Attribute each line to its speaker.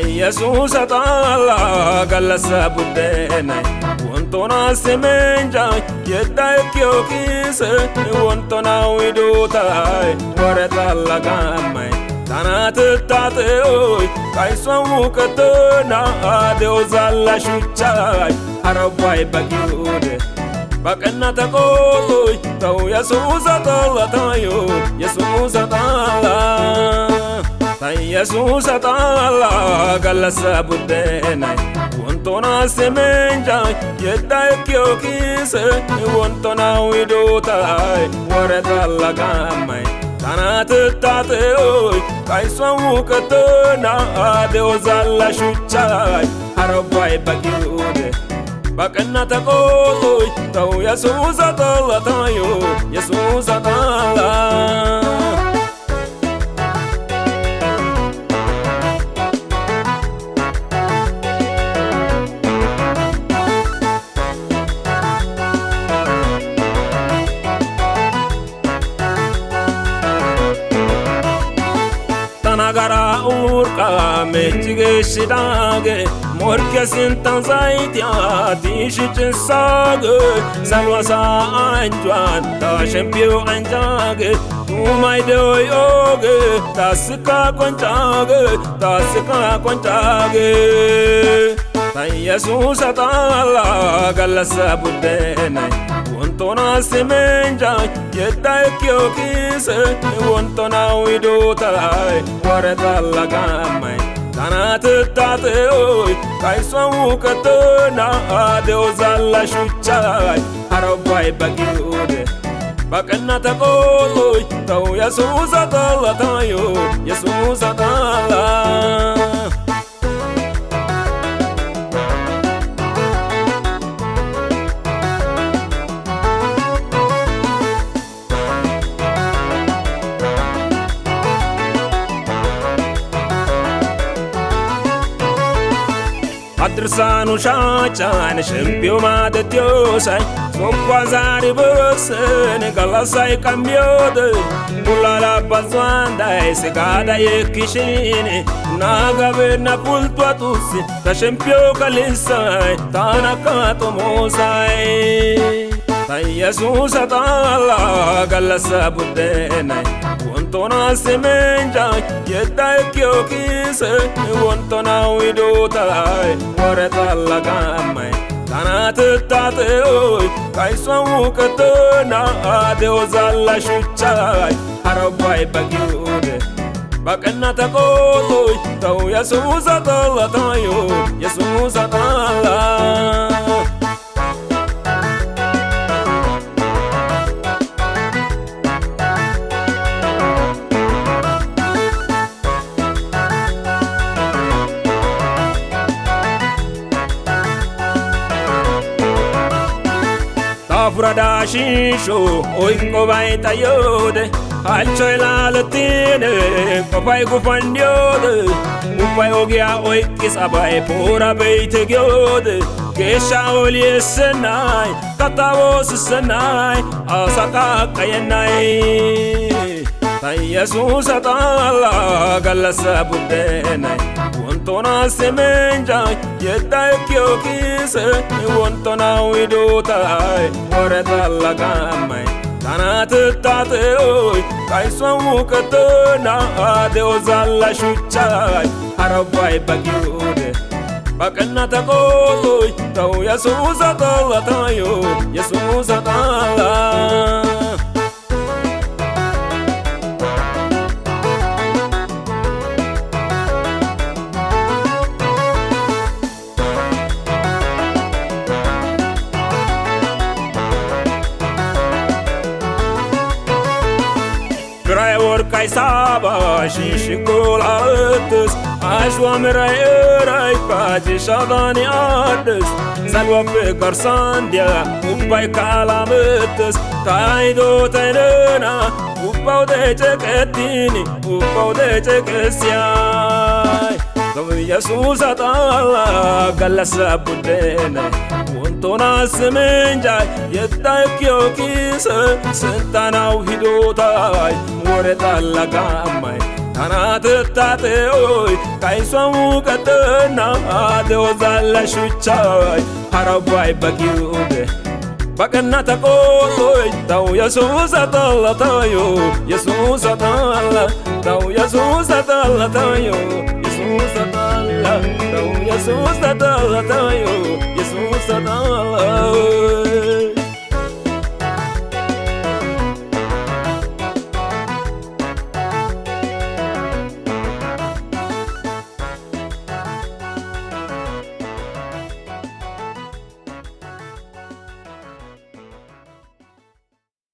Speaker 1: ኢየሱስ አጣላ ገለሰ ቡደናይ ወንቶና ሰመንጃይ የዳይኪዮ ኪስ ወንቶና ዊዱታይ ወረጣላ ጋማይ ታናት ታጥኦይ ካይሷው ከተና አደውዛላ ሹቻይ አረባይ በጊውደ በቀና ተቆይ ተው ኢየሱስ አጣላ ታዮ ኢየሱስ አጣላ ኢየሱስ አጣላ ገለሰ ቡደናይ ወንቶና ሰመንጃይ የዳይኪዮ ኪስ ወንቶና ዊዱታይ ወረጣላ ጋማይ ታናት ታጥኦይ ካይሷው ከተና አደውዛላ ሹቻይ አረባይ በጊውደ በቀና ተቆይ ተው ኢየሱስ አጣላ ታዮ ኢየሱስ አጣላ nagara urka mechige shidage morke sintan zaitia tishichin sage salwasa anjuan ta shempio anjage umai doy oge tasika konchage ta ኢየሱስ አጣላ ገለሰ ቡደናይ ወንቶና ሰመንጃይ የዳይኪዮ ኪስ ወንቶና ዊዱታይ ወረጣላ ጋማይ ታናት ታጥኦይ ካይሷው ከተና አደውዛላ ሹቻይ አረባይ በጊውደ በቀና ተቆይ ተው ኢየሱስ አጣላ ታዮ ኢየሱስ አጣላ አድርሳኑ ሻቻን ሸምፒዮ ማደትዮሳይ ሶኳዛሪ በሰነ ገላሳይ ካምዮደ ሙላላ ባዟንዳይ ስጋዳ የክሽኔ ናጋበና ፑልቷቱስ ተሸምፒዮ ከሊሳይ ታናካቶ ሞሳይ ኢየሱስ አጣላ ገለሰ ቡደናይ ወንቶና ሰመንጃይ የዳይኪዮ ኪስ ወንቶና ዊዱታይ ወረጣላ ጋማይ ታናት ታጥኦይ ካይሷው ከተና አደውዛላ ሹቻይ አረባይ በጊውደ በቀና ተቆይ ተው ኢየሱስ አጣላ ታዮ ኢየሱስ አጣላ Afrada shisho oiko vai tayode alcho elalatine kopai gufandiode upai ogia oikis abai pura beite gyode kesha oliesenai katavos senai asaka kayenai ኢየሱስ አጣላ ገለሰ ቡደናይ ወንቶና ሰመንጃይ የዳይኪዮ ኪስ ወንቶና ዊዱታይ ወረጣላ ጋማይ ታናት ታጥኦይ ካይሷው ከተና አደውዛላ ሹቻይ አረባይ በጊውደ በቀና ተቆይ ተው ኢየሱስ አጣላ ታዮ ኢየሱስ አጣላ Grai orkai saba shishikolatus ashwa mirai erai kaji shadani adus salwa pe garsandia upai kalamutus kaido tenena upau de cheketini upau de chekesiai ኢየሱስ አጣላ ገለሰ ቡደናይ ወንቶና ሰመንጃይ የዳይኪዮ ኪስ ስንታናው ሂዶታይ ወረጣላ ጋማይ ታናት ታቴኦይ ካይሷሙ ቀጥና ደወዛላሹቻይ ሐረባይ በቂውደ በቀና ተቆሎይ ታው ኢየሱስ አታላታዮ ኢየሱስ አታላ ታው ኢየሱስ አታላታዮ ኢየሱስ አታላ ታው ኢየሱስ አታላታዮ ኢየሱስ አታላ